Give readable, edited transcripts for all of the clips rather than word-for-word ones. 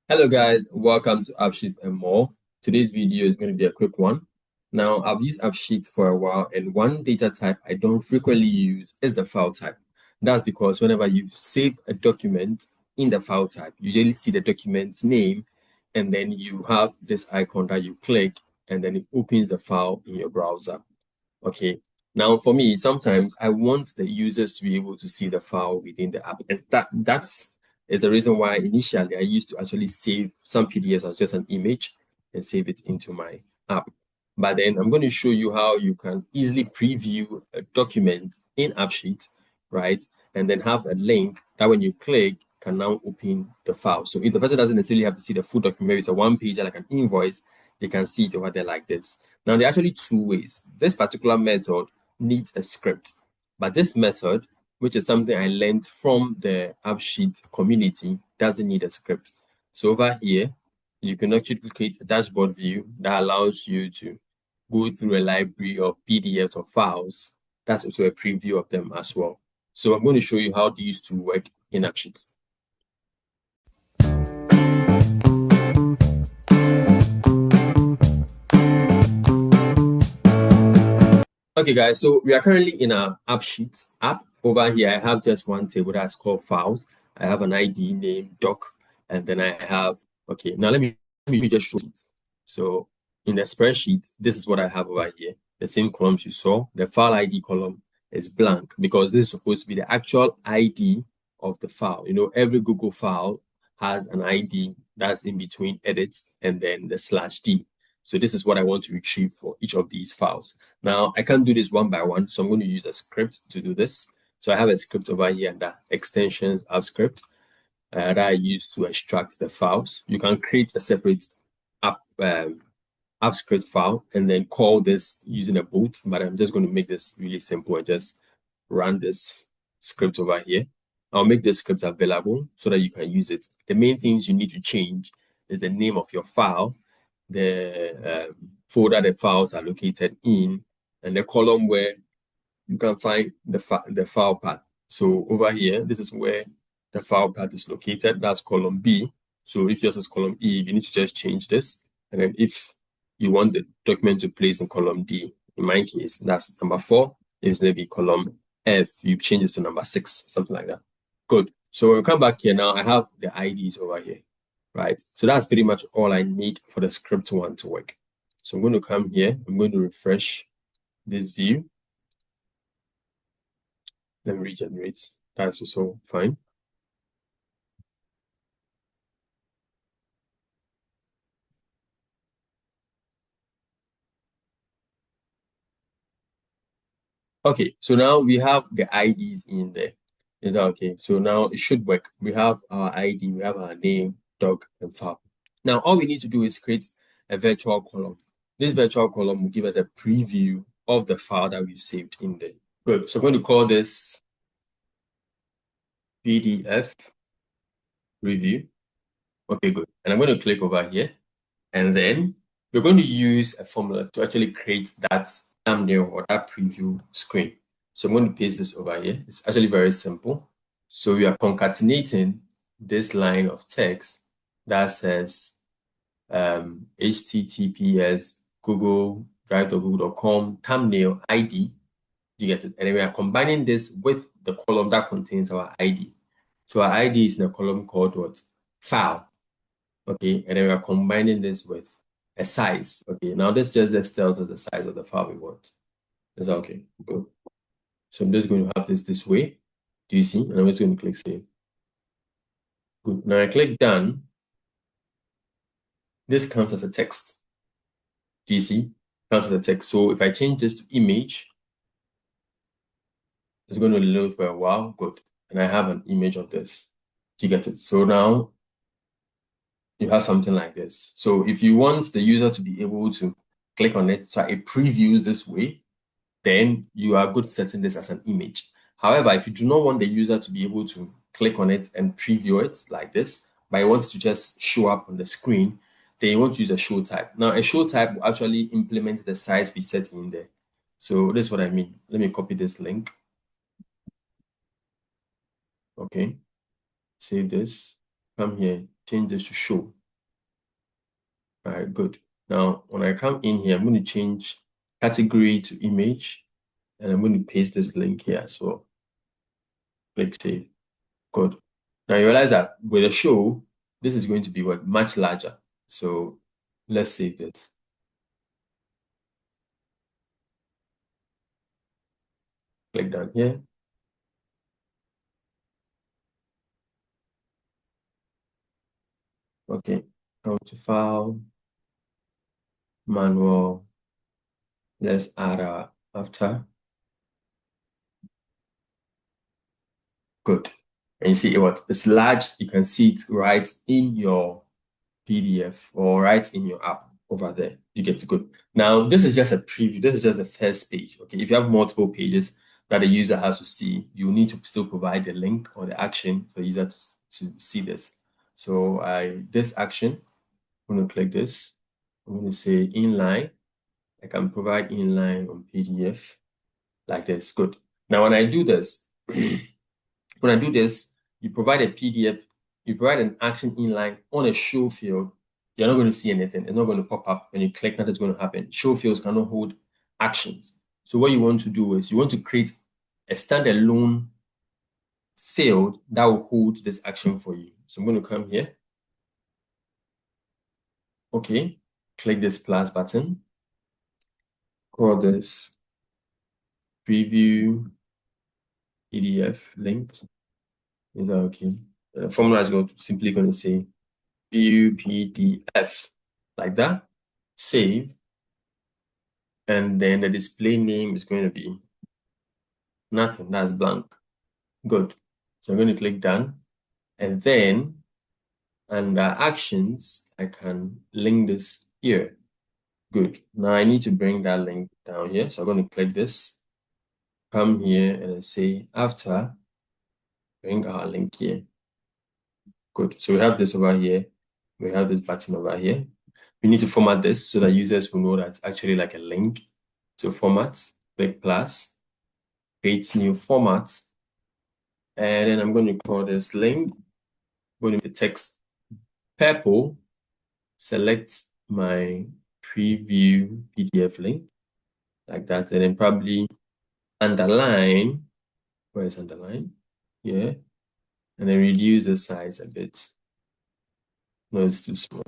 Hello guys, welcome to AppSheet and more. Today's video is going to be a quick one. Now, I've used AppSheet for a while, and one data type I don't frequently use is the file type. That's because whenever you save a document in the file type, you usually see the document's name, and then you have this icon that you click, and then it opens the file in your browser. Okay. Now, for me, sometimes I want the users to be able to see the file within the app, and that's is the reason why initially I used to actually save some PDFs as just an image and save it into my app. But then I'm going to show you how you can easily preview a document in AppSheet, right? And then have a link that when you click can now open the file. So if the person doesn't necessarily have to see the full document, maybe it's a one page like an invoice, they can see it over there like this. Now, there are actually two ways. This particular method needs a script, but this method, which is something I learned from the AppSheet community, doesn't need a script. So over here, you can actually create a dashboard view that allows you to go through a library of PDFs or files. That's also a preview of them as well. So I'm going to show you how these two work in AppSheet. Okay, guys, so we are currently in our AppSheet app. Over here, I have just one table that's called files. I have an ID name, doc, and then I have, okay, now let me just show it. So in the spreadsheet, this is what I have over here. The same columns you saw. The file ID column is blank because this is supposed to be the actual ID of the file. You know, every Google file has an ID that's in between edits and then the /d. So this is what I want to retrieve for each of these files. Now, I can't do this one by one, so I'm going to use a script to do this. So I have a script over here under extensions app script that I use to extract the files. You can create a separate app, app script file and then call this using a boot, but I'm just going to make this really simple and just run this script over here. I'll make this script available so that you can use it. The main things you need to change is the name of your file, the folder the files are located in, and the column where you can find the file path. So over here, this is where the file path is located. That's column B. So if yours is column E, you need to just change this. And then if you want the document to place in column D, in my case, that's number 4. If it's maybe column F, you change it to number 6, something like that. Good. So when we come back here now, I have the IDs over here, right? So that's pretty much all I need for the script one to work. So I'm going to come here. I'm going to refresh this view. Let me regenerate. That's also fine. Okay, so now we have the IDs in there. Is that okay? So now it should work. We have our ID, we have our name, dog, and file. Now all we need to do is create a virtual column. This virtual column will give us a preview of the file that we've saved in there. Good. So I'm going to call this PDF review. Okay, good. And I'm going to click over here. And then we're going to use a formula to actually create that thumbnail or that preview screen. So I'm going to paste this over here. It's actually very simple. So we are concatenating this line of text that says HTTPS Google drive.google.com thumbnail ID. You get it? And then we are combining this with the column that contains our ID. So our ID is in a column called what? File. Okay, and then we are combining this with a size. Okay, now this just tells us the size of the file we want. Is that okay? Good. So I'm just going to have this way. Do you see? And I'm just going to click save. Good. Now I click done. This comes as a text. Do you see? Comes as a text. So if I change this to image, it's going to load for a while. Good. And I have an image of this. Do you get it? So now you have something like this. So if you want the user to be able to click on it, so it previews this way, then you are good setting this as an image. However, if you do not want the user to be able to click on it and preview it like this, but you want it to just show up on the screen, then you want to use a show type. Now, a show type will actually implement the size we set in there. So this is what I mean. Let me copy this link. Okay. Save this. Come here. Change this to show. All right, good. Now, when I come in here, I'm going to change category to image, and I'm going to paste this link here as well. Click save. Good. Now you realize that with a show, this is going to be what much larger. So let's save this. Click down here. Okay. Come to file, manual. Let's add our after. Good. And you see what? It's large. You can see it right in your PDF or right in your app over there. You get to go. Now, this is just a preview. This is just the first page. Okay. If you have multiple pages that the user has to see, you need to still provide the link or the action for the user to see this. So this action, I'm going to click this. I'm going to say inline. I can provide inline on PDF like this. Good. Now, when I do this, you provide a PDF, you provide an action inline on a show field, you're not going to see anything. It's not going to pop up. When you click, nothing's going to happen. Show fields cannot hold actions. So what you want to do is you want to create a standalone field that will hold this action for you. So I'm going to come here. Okay. Click this plus button. Call this preview PDF link. Is that okay? The formula is simply going to say view PDF like that. Save. And then the display name is going to be nothing. That's blank. Good. So I'm going to click done. And then under actions, I can link this here. Good. Now I need to bring that link down here. So I'm going to click this, come here and say after, bring our link here. Good. So we have this over here. We have this button over here. We need to format this so that users will know that it's actually like a link. So format, click plus, create new format. And then I'm going to call this link. I'm going to make the text purple, select my preview PDF link like that, and then probably underline. Where is underline? Yeah. And then reduce the size a bit. No, it's too small.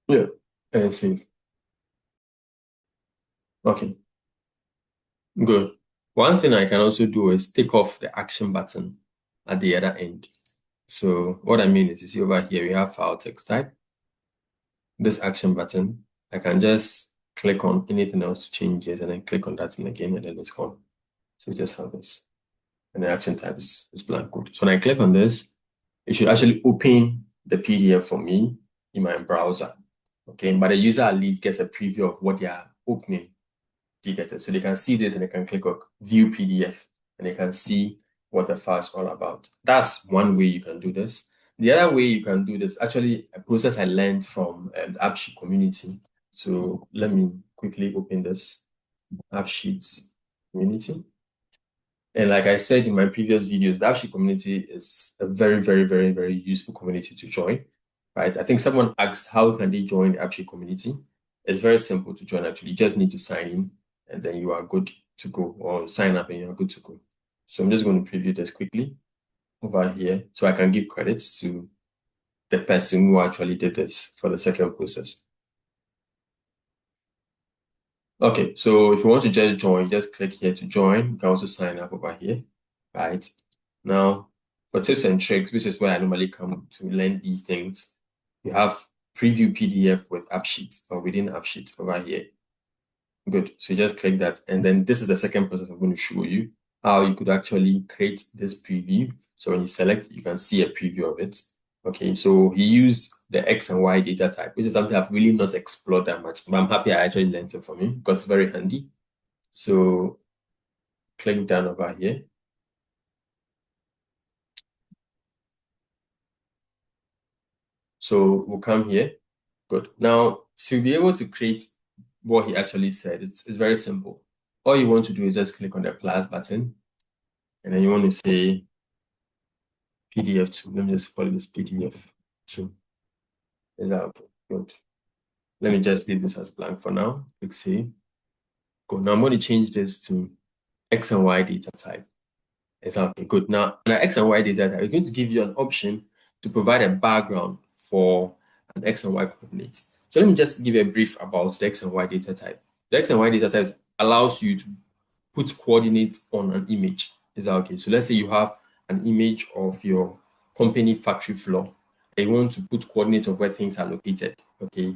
Yeah. And save. Okay. Good. One thing I can also do is take off the action button at the other end. So what I mean is, you see over here, we have file text type. This action button, I can just click on anything else to change this and then click on that thing again and then it's gone. So we just have this. And the action type is blank code. So when I click on this, it should actually open the PDF for me in my browser. Okay, but the user at least gets a preview of what they are opening. Do you get it? So they can see this and they can click on view PDF and they can see what the file is all about. That's one way you can do this. The other way you can do this, actually a process I learned from the AppSheet community. So let me quickly open this AppSheet community. And like I said in my previous videos, the AppSheet community is a very, very, very, very useful community to join, right? I think someone asked, how can they join the AppSheet community? It's very simple to join, actually. You just need to sign in and then you are good to go, or sign up and you are good to go. So I'm just going to preview this quickly over here so I can give credits to the person who actually did this for the second process. Okay, so if you want to just join, just click here to join. You can also sign up over here, right? Now, for tips and tricks, this is where I normally come to learn these things. You have preview PDF with AppSheet or within AppSheet over here. Good. So you just click that. And then this is the second process I'm going to show you how you could actually create this preview. So when you select, you can see a preview of it. Okay, so he used the X and Y data type, which is something I've really not explored that much, but I'm happy I actually learned it from him because it's very handy. So click down over here. So we'll come here. Good. Now, to be able to create what he actually said, it's very simple. All you want to do is just click on the plus button, and then you want to say PDF2. Let me just call this PDF2. Is that okay? Good. Let me just leave this as blank for now. Click save. Good. Now I'm going to change this to X and Y data type. Exactly. Good. Now, an X and Y data type is going to give you an option to provide a background for an X and Y coordinate. So let me just give you a brief about the X and Y data type. The X and Y data type allows you to put coordinates on an image. Is that okay? So let's say you have an image of your company factory floor. And you want to put coordinates of where things are located. Okay.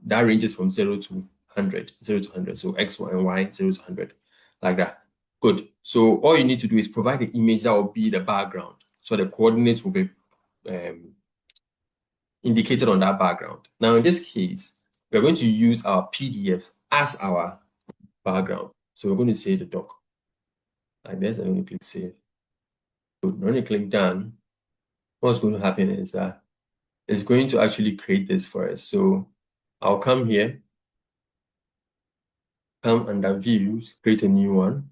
That ranges from 0 to 100, 0 to 100. So X, Y, and Y, 0 to 100, like that. Good. So all you need to do is provide the image that will be the background. So the coordinates will be indicated on that background. Now, in this case, we're going to use our PDFs as our background. So we're going to save the doc like this. I'm going to click save. Good. When you click done, what's going to happen is that it's going to actually create this for us. So I'll come here, come under views, create a new one.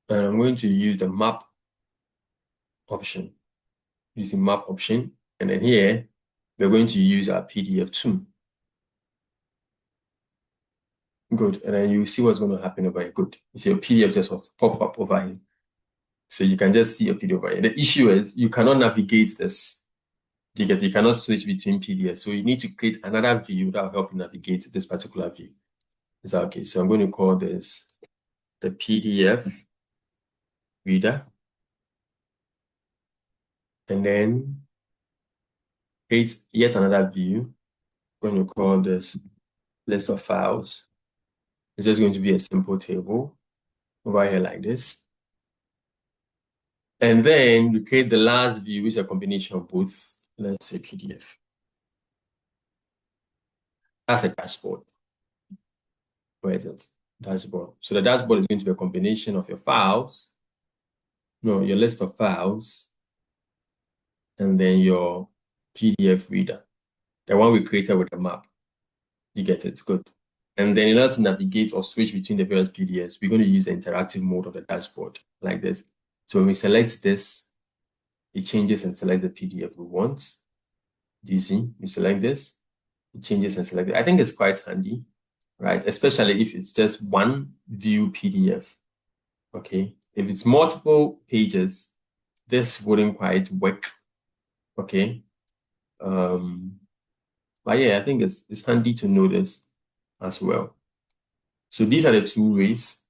And I'm going to use the map option. Use the map option. And then here, we're going to use our PDF too. Good. And then you see what's going to happen over here. Good. You see your PDF just was pop up over here. So you can just see your PDF over here. The issue is you cannot navigate this. You cannot switch between PDFs. So you need to create another view that will help you navigate this particular view. Is that okay? So I'm going to call this the PDF reader. And then create yet another view. I'm going to call this list of files. It's just going to be a simple table over here like this. And then you create the last view, which is a combination of both. Let's say PDF. That's a dashboard. Where is it? Dashboard. So the dashboard is going to be a combination of your files, your list of files, and then your PDF reader. The one we created with the map. You get it? Good. And then in order to navigate or switch between the various PDFs, we're going to use the interactive mode of the dashboard like this. So when we select this, it changes and selects the PDF we want. Do you see? We select this, it changes and select it. I think it's quite handy, right? Especially if it's just one view PDF. Okay. If it's multiple pages, this wouldn't quite work. Okay. But yeah, I think it's handy to know this as well. So these are the two ways,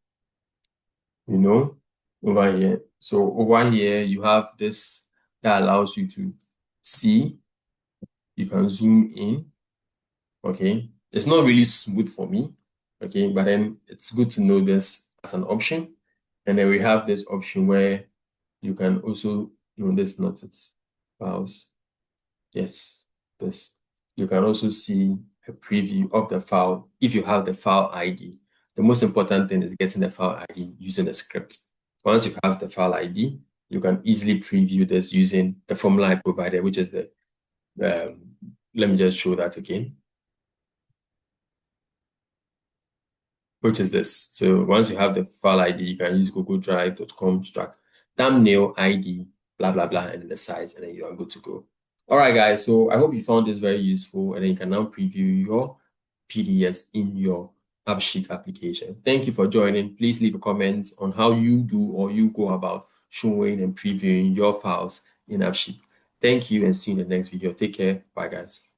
over here. So over here, you have this that allows you to see. You can zoom in. Okay. It's not really smooth for me. Okay. But then it's good to know this as an option. And then we have this option where you can also, this not its files. Yes, this. You can also see a preview of the file if you have the file ID. The most important thing is getting the file ID using the script. Once you have the file ID, you can easily preview this using the formula I provided, which is the, let me just show that again. Which is this. So once you have the file ID, you can use Google Drive.com thumbnail ID, blah, blah, blah, and then the size, and then you are good to go. All right, guys. So I hope you found this very useful, and then you can now preview your PDFs in your AppSheet application. Thank you for joining. Please leave a comment on how you do or you go about showing and previewing your files in AppSheet. Thank you and see you in the next video. Take care. Bye, guys.